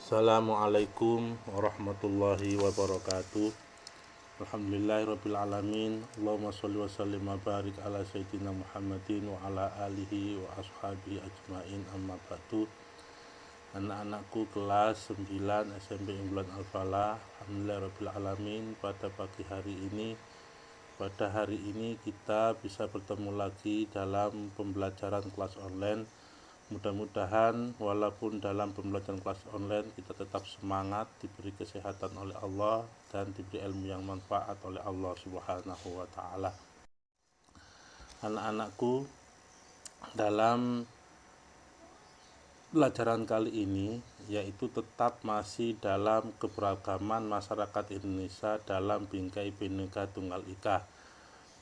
Assalamualaikum warahmatullahi wabarakatuh. Alhamdulillahirrabbilalamin. Allahumma sholli wa sallim wa barik ala sayyidina Muhammadin wa ala alihi wa ashabihi ajmain, amma ba'du. Anak-anakku kelas 9 SMP Unggulan Al-Falah, alhamdulillahirrabbilalamin. Pada hari ini kita bisa bertemu lagi dalam pembelajaran kelas online. Mudah-mudahan walaupun dalam pembelajaran kelas online kita tetap semangat, diberi kesehatan oleh Allah, dan diberi ilmu yang manfaat oleh Allah Subhanahu wa ta'ala. Anak-anakku, dalam pelajaran kali ini yaitu tetap masih dalam keberagaman masyarakat Indonesia dalam bingkai Bhinneka Tunggal Ika,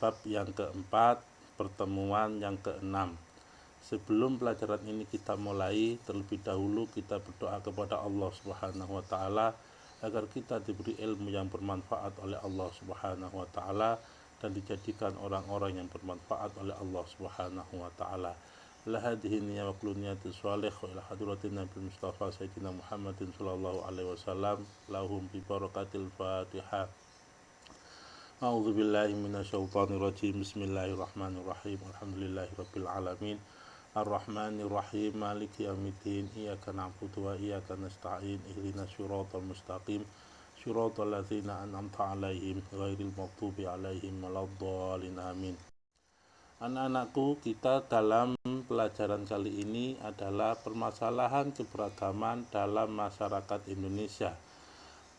bab yang keempat, pertemuan yang keenam. Sebelum pelajaran ini kita mulai, terlebih dahulu kita berdoa kepada Allah Subhanahu wa ta'ala agar kita diberi ilmu yang bermanfaat oleh Allah Subhanahu wa ta'ala dan dijadikan orang-orang yang bermanfaat oleh Allah Subhanahu wa ta'ala. La hadhihi niyya wa kullu niyatin shalih wa ila hadratin Nabi Mustafa Sayyidina Muhammadin sallallahu alaihi wasallam lahum bi barakatil Fatihah. A'udzu billahi minasyaitonir rajim. Bismillahirrahmanirrahim. Alhamdulillahirabbil alamin. Ar-Rahmanir Rahim. Maliki yaumiddin. Iyyaka na'budu wa iyyaka nasta'in. Ihdinas siratal mustaqim. Siratal ladzina an'amta 'alaihim ghairil maghdubi 'alaihim waladdallin. Amin. Anak-anakku, kita dalam pelajaran kali ini adalah permasalahan keberagaman dalam masyarakat Indonesia.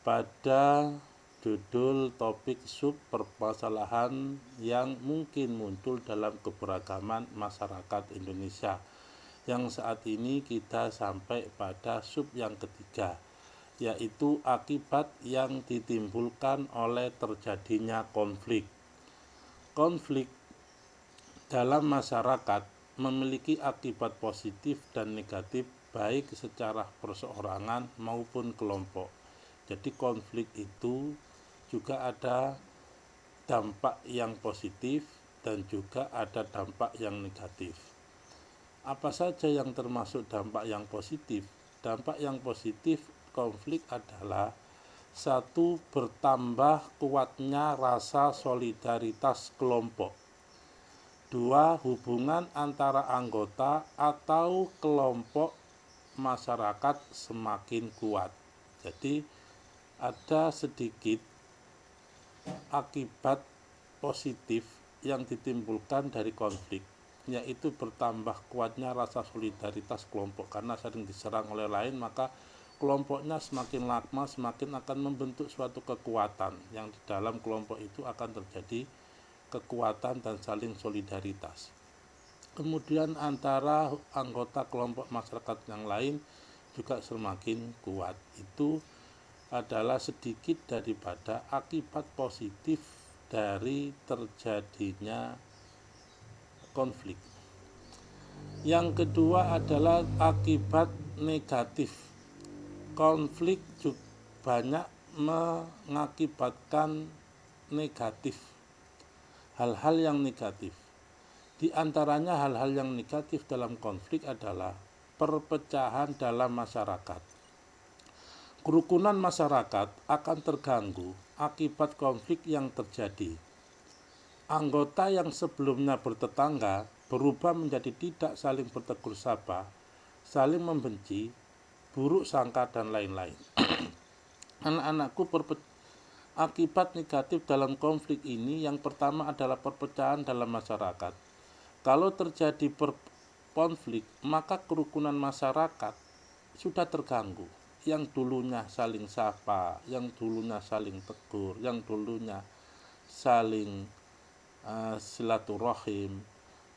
Pada judul topik sub permasalahan yang mungkin muncul dalam keberagaman masyarakat Indonesia, yang saat ini kita sampai pada sub yang ketiga, yaitu akibat yang ditimbulkan oleh terjadinya konflik. Konflik dalam masyarakat memiliki akibat positif dan negatif baik secara perseorangan maupun kelompok. Jadi konflik itu juga ada dampak yang positif dan juga ada dampak yang negatif. Apa saja yang termasuk dampak yang positif? Dampak yang positif konflik adalah: satu, bertambah kuatnya rasa solidaritas kelompok. Dua, hubungan antara anggota atau kelompok masyarakat semakin kuat. Jadi ada sedikit akibat positif yang ditimbulkan dari konflik, yaitu bertambah kuatnya rasa solidaritas kelompok. Karena sering diserang oleh lain, maka kelompoknya semakin lama semakin akan membentuk suatu kekuatan yang di dalam kelompok itu akan terjadi kekuatan dan saling solidaritas. Kemudian antara anggota kelompok masyarakat yang lain juga semakin kuat. Itu adalah sedikit daripada akibat positif dari terjadinya konflik. Yang kedua adalah akibat negatif. Konflik juga banyak mengakibatkan negatif, hal-hal yang negatif. Di antaranya hal-hal yang negatif dalam konflik adalah perpecahan dalam masyarakat. Kerukunan masyarakat akan terganggu akibat konflik yang terjadi. Anggota yang sebelumnya bertetangga berubah menjadi tidak saling bertegur sapa, saling membenci, buruk sangka, dan lain-lain. Anak-anakku, akibat negatif dalam konflik ini yang pertama adalah perpecahan dalam masyarakat. Kalau terjadi konflik, maka kerukunan masyarakat sudah terganggu. Yang dulunya saling sapa, yang dulunya saling tegur, yang dulunya saling silaturahim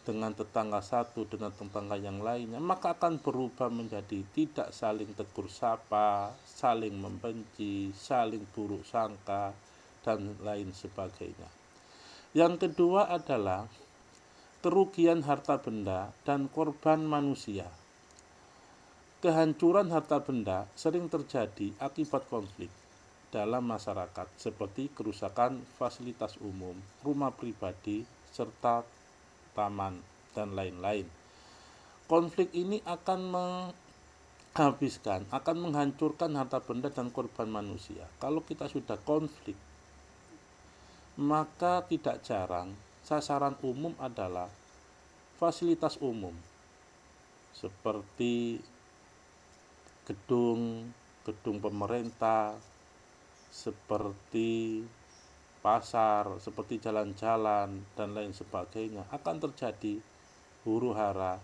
dengan tetangga satu dengan tetangga yang lainnya, maka akan berubah menjadi tidak saling tegur sapa, saling membenci, saling buruk sangka, dan lain sebagainya. Yang kedua adalah kerugian harta benda dan korban manusia. Kehancuran harta benda sering terjadi akibat konflik dalam masyarakat, seperti kerusakan fasilitas umum, rumah pribadi, serta taman, dan lain-lain. Konflik ini akan habiskan akan menghancurkan harta benda dan korban manusia. Kalau kita sudah konflik, maka tidak jarang sasaran umum adalah fasilitas umum seperti gedung gedung pemerintah, seperti pasar, seperti jalan-jalan dan lain sebagainya, akan terjadi huru-hara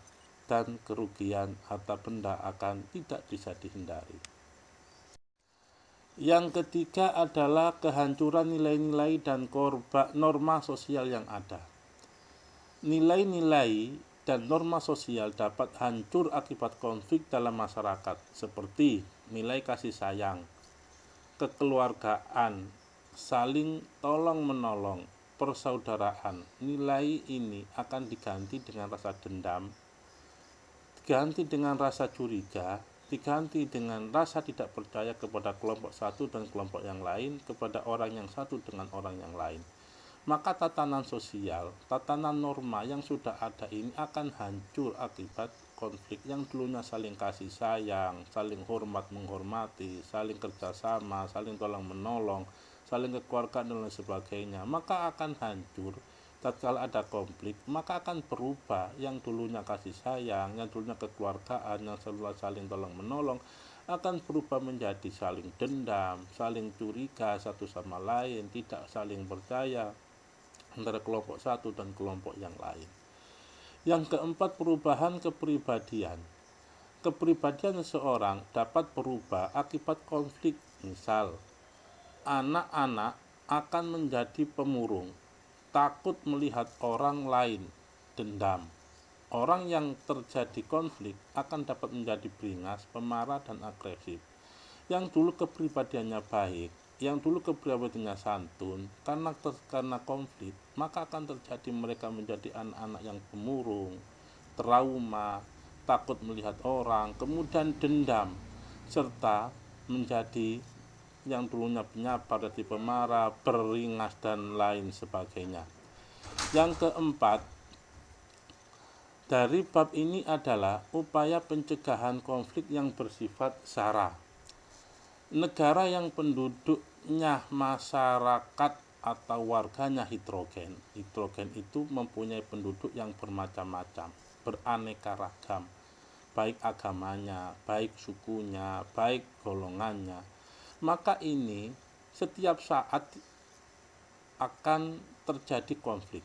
dan kerugian harta benda akan tidak bisa dihindari. Yang ketiga adalah kehancuran nilai-nilai dan norma sosial yang ada. Nilai-nilai dan norma sosial dapat hancur akibat konflik dalam masyarakat, seperti nilai kasih sayang, kekeluargaan, saling tolong-menolong, persaudaraan. Nilai ini akan diganti dengan rasa dendam, diganti dengan rasa curiga, diganti dengan rasa tidak percaya kepada kelompok satu dan kelompok yang lain, kepada orang yang satu dengan orang yang lain. Maka tatanan sosial, tatanan norma yang sudah ada ini akan hancur akibat konflik yang dulunya saling kasih sayang, saling hormat menghormati, saling kerjasama, saling tolong menolong, saling kekeluargaan dan lain sebagainya. Maka akan hancur tatkala ada konflik, maka akan berubah yang dulunya kasih sayang, yang dulunya kekeluargaan, yang selalu saling tolong menolong, akan berubah menjadi saling dendam, saling curiga satu sama lain, tidak saling percaya antara kelompok satu dan kelompok yang lain. Yang keempat, perubahan kepribadian. Kepribadian seseorang dapat berubah akibat konflik. Misal, anak-anak akan menjadi pemurung, takut melihat orang lain, dendam. Orang yang terjadi konflik akan dapat menjadi beringas, pemarah, dan agresif. Yang dulu kepribadiannya baik, yang dulu kepribadiannya santun, karena konflik, maka akan terjadi mereka menjadi anak-anak yang pemurung, trauma, takut melihat orang, kemudian dendam, serta menjadi yang dulunya penyabar jadi pemarah, beringas, dan lain sebagainya. Yang keempat, dari bab ini adalah upaya pencegahan konflik yang bersifat SARA. Negara yang penduduknya masyarakat atau warganya heterogen. Heterogen itu mempunyai penduduk yang bermacam-macam, beraneka ragam, baik agamanya, baik sukunya, baik golongannya. Maka ini setiap saat akan terjadi konflik.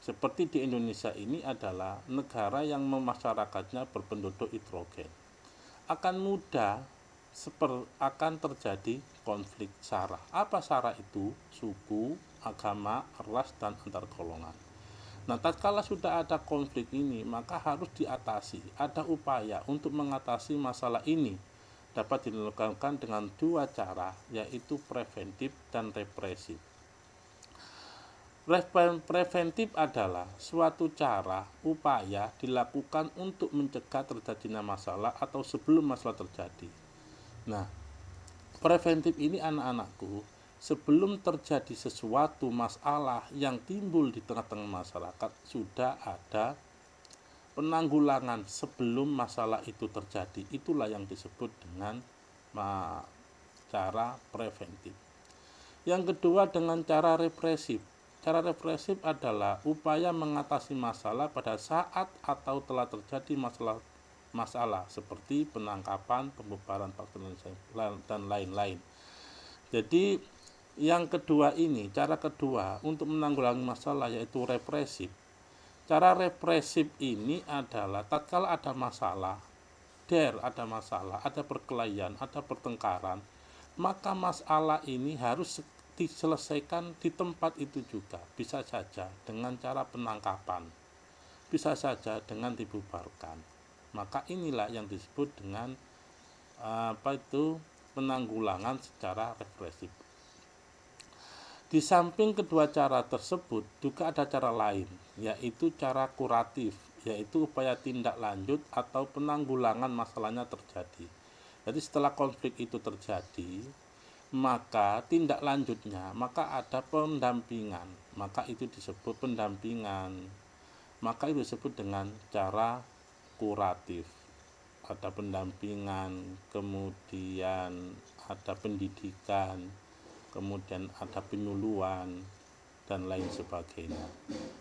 Seperti di Indonesia ini adalah negara yang masyarakatnya berpenduduk heterogen. Akan mudah akan terjadi konflik SARA. Apa SARA itu? Suku, agama, ras, dan antar golongan. Nah, tatkala sudah ada konflik ini, maka harus diatasi. Ada upaya untuk mengatasi masalah ini. Dapat dilakukan dengan dua cara, yaitu preventif dan represif. Preventif adalah suatu cara, upaya dilakukan untuk mencegah terjadinya masalah atau sebelum masalah terjadi. Nah, preventif ini anak-anakku, sebelum terjadi sesuatu masalah yang timbul di tengah-tengah masyarakat, sudah ada penanggulangan sebelum masalah itu terjadi. Itulah yang disebut dengan cara preventif. Yang kedua, dengan cara represif. Cara represif adalah upaya mengatasi masalah pada saat atau telah terjadi masalah seperti penangkapan, pembubaran paksa dan lain-lain. Jadi yang kedua ini, cara kedua untuk menanggulangi masalah yaitu represif. Cara represif ini adalah tatkala ada masalah, ada perkelahian, ada pertengkaran, maka masalah ini harus diselesaikan di tempat itu juga. Bisa saja dengan cara penangkapan, bisa saja dengan dibubarkan. Maka inilah yang disebut dengan penanggulangan secara represif. Di samping kedua cara tersebut juga ada cara lain, yaitu cara kuratif, yaitu upaya tindak lanjut atau penanggulangan masalahnya terjadi. Jadi setelah konflik itu terjadi, maka tindak lanjutnya, maka ada pendampingan, maka itu disebut pendampingan, maka itu disebut dengan cara kuratif ada pendampingan, kemudian ada pendidikan, kemudian ada penyuluhan, dan lain sebagainya.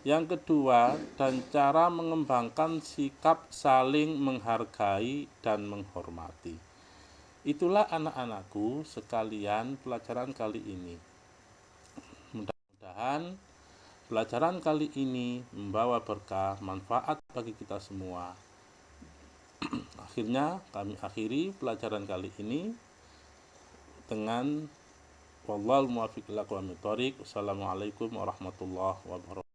Yang kedua, dan cara mengembangkan sikap saling menghargai dan menghormati. Itulah anak-anakku sekalian pelajaran kali ini. Mudah-mudahan pelajaran kali ini membawa berkah, manfaat bagi kita semua. Akhirnya kami akhiri pelajaran kali ini dengan wallahul muwaffiq ila aqwamit thoriq. Wassalamualaikum warahmatullahi wabarakatuh.